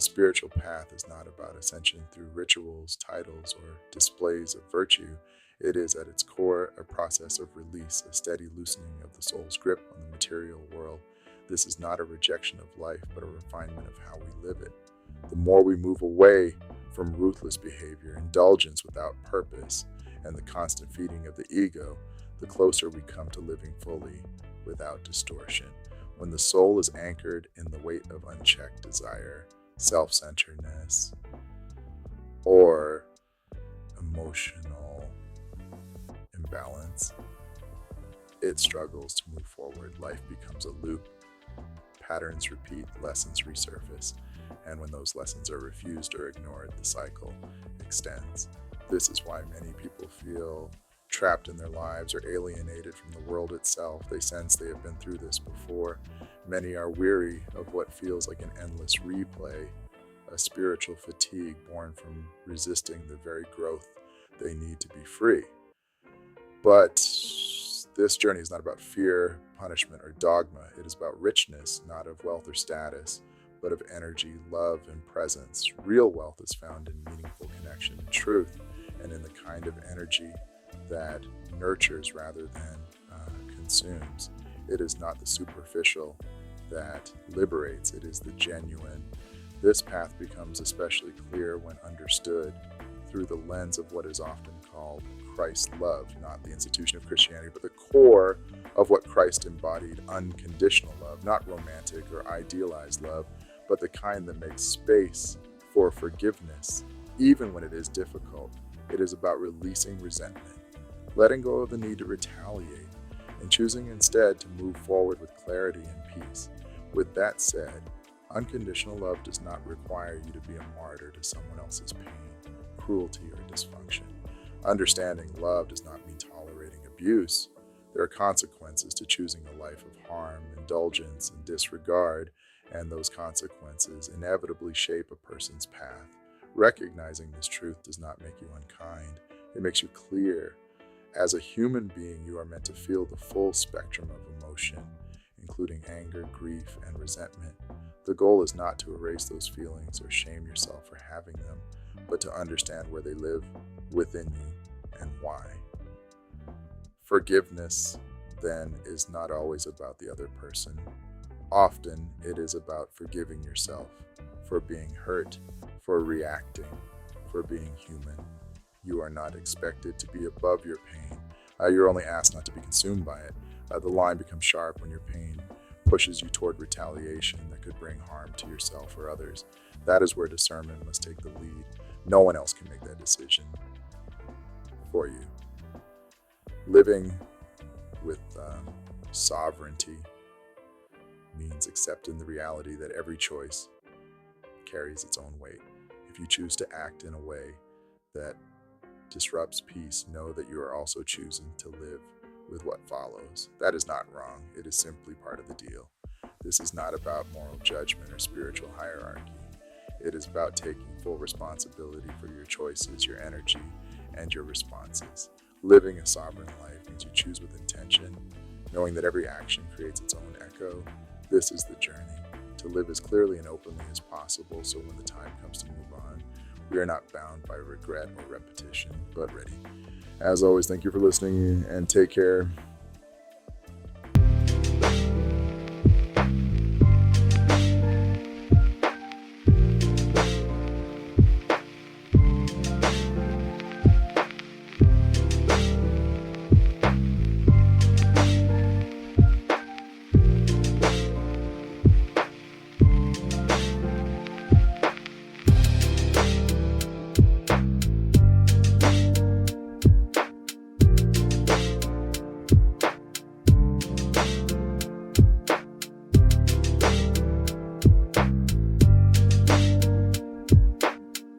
spiritual path is not about ascension through rituals, titles, or displays of virtue. It is at its core a process of release, a steady loosening of the soul's grip on the material world. This is not a rejection of life, but a refinement of how we live it. The more we move away from ruthless behavior, indulgence without purpose, and the constant feeding of the ego, the closer we come to living fully without distortion. When the soul is anchored in the weight of unchecked desire, self-centeredness, or emotional imbalance, it struggles to move forward. Life becomes a loop. Patterns repeat, lessons resurface, and when those lessons are refused or ignored, the cycle extends. This is why many people feel trapped in their lives or alienated from the world itself. They sense they have been through this before. Many are weary of what feels like an endless replay, a spiritual fatigue born from resisting the very growth they need to be free. But this journey is not about fear, punishment, or dogma. It is about richness, not of wealth or status, but of energy, love, and presence. Real wealth is found in meaningful connection and truth, and in the kind of energy that nurtures rather than consumes. It is not the superficial that liberates, it is the genuine. This path becomes especially clear when understood through the lens of what is often called Christ's love, not the institution of Christianity, but the core of what Christ embodied, unconditional love, not romantic or idealized love, but the kind that makes space for forgiveness, even when it is difficult. It is about releasing resentment, letting go of the need to retaliate, and choosing instead to move forward with clarity and peace. With that said, unconditional love does not require you to be a martyr to someone else's pain, cruelty, or dysfunction. Understanding love does not mean tolerating abuse. There are consequences to choosing a life of harm, indulgence, and disregard, and those consequences inevitably shape a person's path. Recognizing this truth does not make you unkind. It makes you clear. As a human being, you are meant to feel the full spectrum of emotion, including anger, grief, and resentment. The goal is not to erase those feelings or shame yourself for having them, but to understand where they live within you and why. Forgiveness, then, is not always about the other person. Often, it is about forgiving yourself for being hurt, for reacting, for being human. You are not expected to be above your pain. You're only asked not to be consumed by it. The line becomes sharp when your pain pushes you toward retaliation that could bring harm to yourself or others. That is where discernment must take the lead. No one else can make that decision for you. Living with sovereignty means accepting the reality that every choice carries its own weight. If you choose to act in a way that disrupts peace, know that you are also choosing to live with what follows. That is not wrong. It is simply part of the deal. This is not about moral judgment or spiritual hierarchy. It is about taking full responsibility for your choices, your energy, and your responses. Living a sovereign life means you choose with intention, knowing that every action creates its own echo. This is the journey, to live as clearly and openly as possible, so when the time comes to move on, we are not bound by regret or repetition, but ready. As always, thank you for listening and take care.